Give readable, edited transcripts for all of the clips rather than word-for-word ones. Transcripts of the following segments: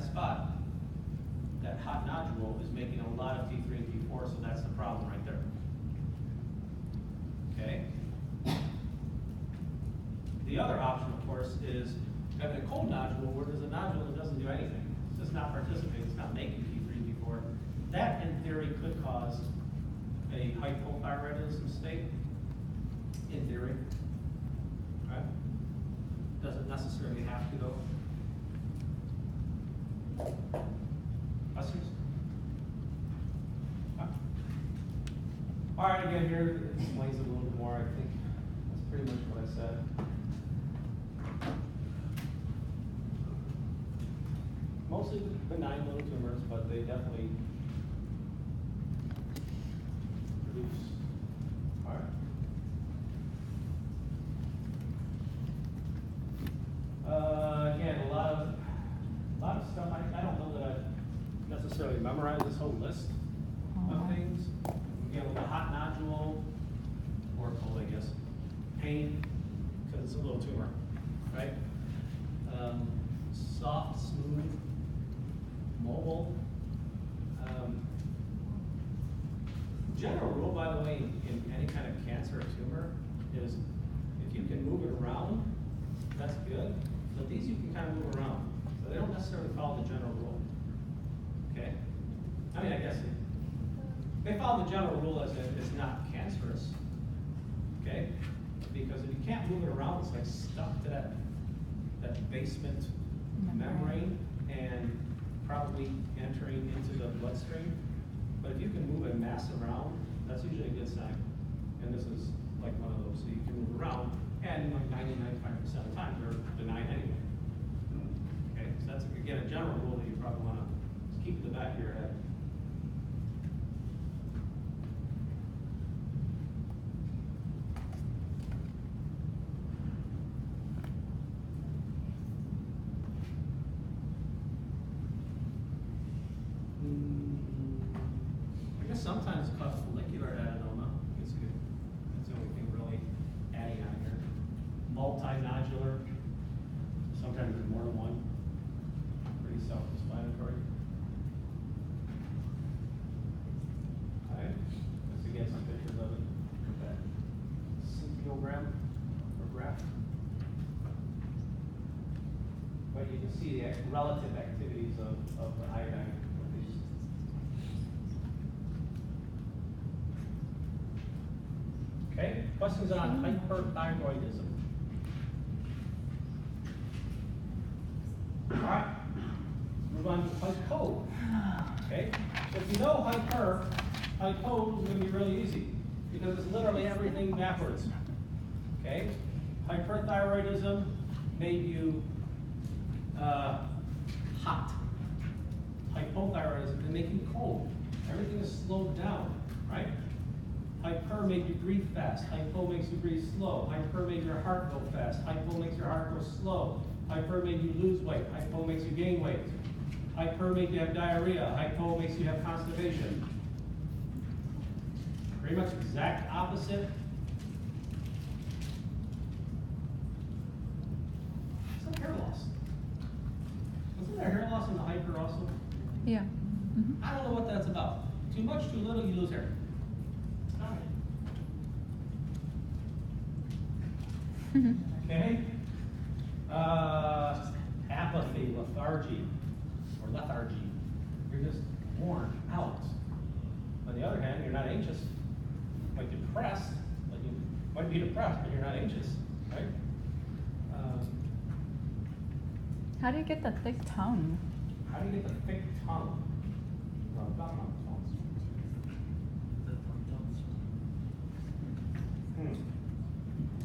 spot, that hot nodule is making a lot of T3 and T4, so that's the problem right there. Okay? The other option, of course, is having a cold nodule where there's a nodule that doesn't do anything. It's just not participating, it's not making T3 and T4. That, in theory, could cause a hypothyroidism state, in theory. Right? Doesn't necessarily have to though. Questions? Huh? All right, again, here it explains it a little bit more. I think that's pretty much what I said. Mostly benign little tumors, but they definitely produce. All right. Again, a lot of stuff. I don't know that I've necessarily memorized this whole list of things. Again, with a hot nodule, or cold, I guess, pain, because it's a little tumor, right? Soft, smooth, mobile. General rule, by the way, in any kind of cancer or tumor is if you can move it around, that's good. But these you can kind of move around. So they don't necessarily follow the general rule. Okay? I mean, I guess they follow the general rule as if it's not cancerous. Okay? Because if you can't move it around, it's like stuck to that basement membrane and probably entering into the bloodstream. But if you can move a mass around, that's usually a good sign. And this is like one of those, so you can move around, and like 90-95% of the time, they're benign anyway. Okay, so that's, again, a general rule that you probably want to keep in the back of your head. I guess sometimes it's called follicular adenoma. That's the only thing really adding on here. Multinodular. Sometimes there's more than one. Pretty self-explanatory. Alright. Let's again some pictures of it. Look at that cyclogram or graph. But you can see the relative activities of the iodine. Okay, questions on hyperthyroidism? All right, move on to hypo. Okay, so if you know hypo is going to be really easy because it's literally everything backwards. Okay, hyperthyroidism made you hot. Hypothyroidism can make you cold. Everything is slowed down, right? Hyper made you breathe fast. Hypo makes you breathe slow. Hyper made your heart go fast. Hypo makes your heart go slow. Hyper made you lose weight. Hypo makes you gain weight. Hyper made you have diarrhea. Hypo makes you have constipation. Pretty much exact opposite. It's like hair loss. Wasn't there hair loss in the hyper also? Yeah. Mm-hmm. I don't know what that's about. Too much, too little, you lose hair. Okay. Apathy, lethargy, or lethargy. You're just worn out. On the other hand, you're not anxious. Like depressed. Like you might be depressed, but you're not anxious, right? How do you get the thick tongue? How do you get the thick tongue?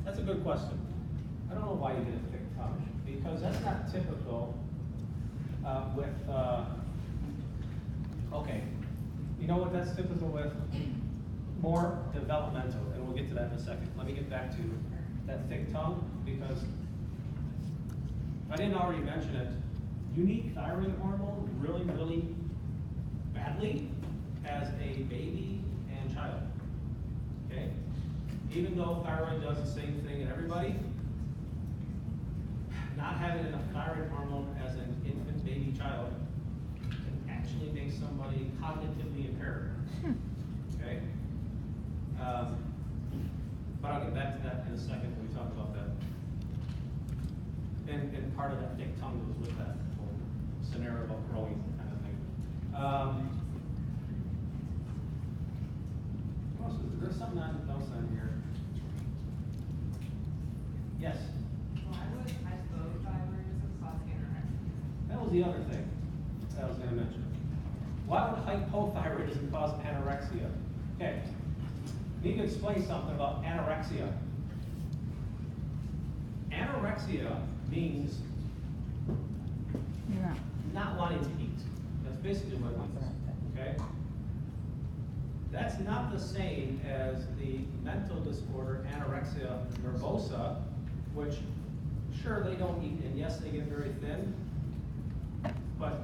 That's a good question. I don't know why you get a thick tongue, because that's not typical okay, you know what that's typical with? More developmental, and we'll get to that in a second. Let me get back to that thick tongue, because if I didn't already mention it, unique thyroid hormone really, really badly as a baby and child, okay? Even though thyroid does the same thing in everybody, not having enough thyroid hormone as an infant baby child the cognitively impaired. Okay? But I'll get back to that in a second when we talk about that. And part of that thick tongue goes with that whole scenario about growing kind of thing. What else is there? There's something else on here. Yes? Why would hypothyroidism cause anorexia? That was the other thing that I was going to mention. Why would hypothyroidism cause anorexia? Okay. Need to explain something about anorexia. Anorexia means Yeah. not wanting to eat. That's basically what it means. Okay? That's not the same as the mental disorder anorexia nervosa, which sure they don't eat and yes they get very thin, but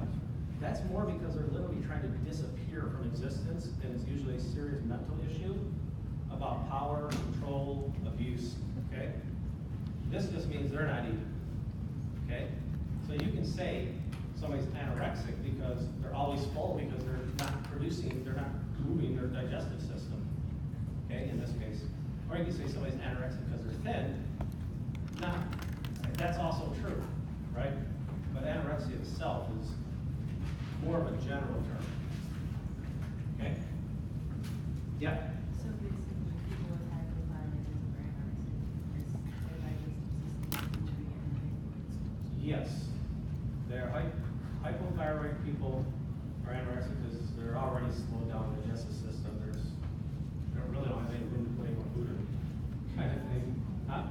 that's more because they're literally trying to disappear from existence, and it's usually a serious mental issue about power, control, abuse, okay? This just means they're not eating, okay? So you can say somebody's anorexic because they're always full because they're not producing, they're not moving their digestive system, okay, in this case. Or you can say somebody's anorexic because they're thin. Not, that's also true, right? But anorexia itself is more of a general term, okay? Yeah? So basically, people with hypothyroidism or anorexia, is their digestive system injury? Yes. They're hypothyroid people are anorexic because they're already slowed down the digestive system. They really don't have any room to put any more food in, kind of thing. Huh?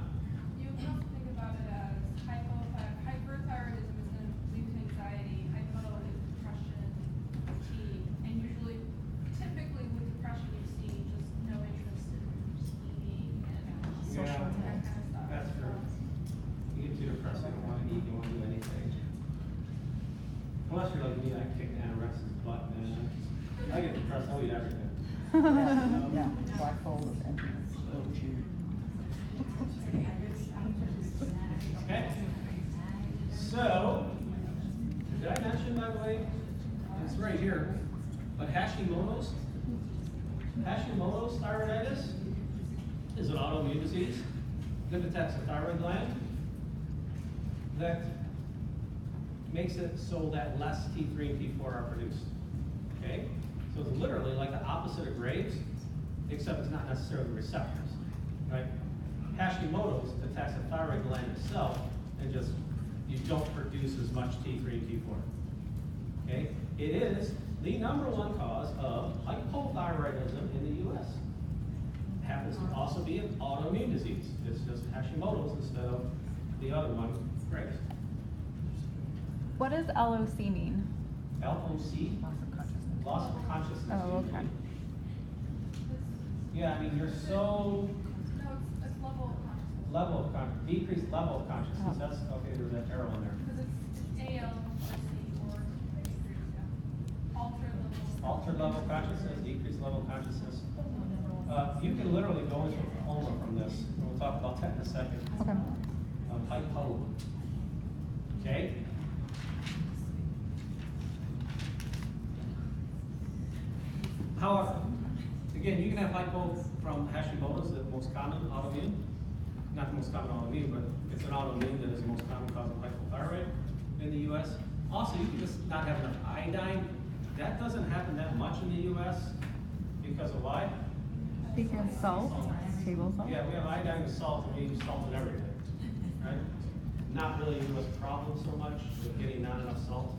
You can also think about it as hyperthyroidism is going to lead to anxiety, hypo is depression, fatigue, and usually, typically with depression, you see just no interest in eating and Yeah. that kind of stuff. That's true. You get too depressed, you don't want to eat, you don't want to do anything. Unless you're like me, I kick the anorexic butt, man. I get depressed, I'll eat everything. Yeah, black hole of emptiness, little chew. Okay? So, did I mention, by the way, it's right here, but Hashimoto's thyroiditis is an autoimmune disease that attacks the thyroid gland that makes it so that less T3 and T4 are produced. Okay? So it's literally like the opposite of Graves, except it's not necessarily receptors, right? Hashimoto's attacks the thyroid gland itself and just, you don't produce as much T3 and T4. Okay? It is the #1 cause of hypothyroidism in the US. It happens to also be an autoimmune disease. It's just Hashimoto's instead of the other one, Graves. What does LOC mean? LOC? Loss of consciousness. Loss of consciousness. Oh, okay. Yeah, I mean, you're so No, it's level of consciousness. decreased level of consciousness. Oh. That's, okay, there's that arrow in there. Because it's ALOC or Altered level of consciousness, decreased level of consciousness. You can literally go into a coma from this. We'll talk about that in a second. Okay. Hypo. Okay? However, again, you can have hypo from Hashimoto's, the most common autoimmune. Not the most common autoimmune, but it's an autoimmune that is the most common cause of hypothyroid in the US. Also, you can just not have enough iodine. That doesn't happen that much in the US because of why? Because salt, table salt. Yeah, we have iodine and salt, and we use salt in everything, right? Not really a US problem so much with getting not enough salt.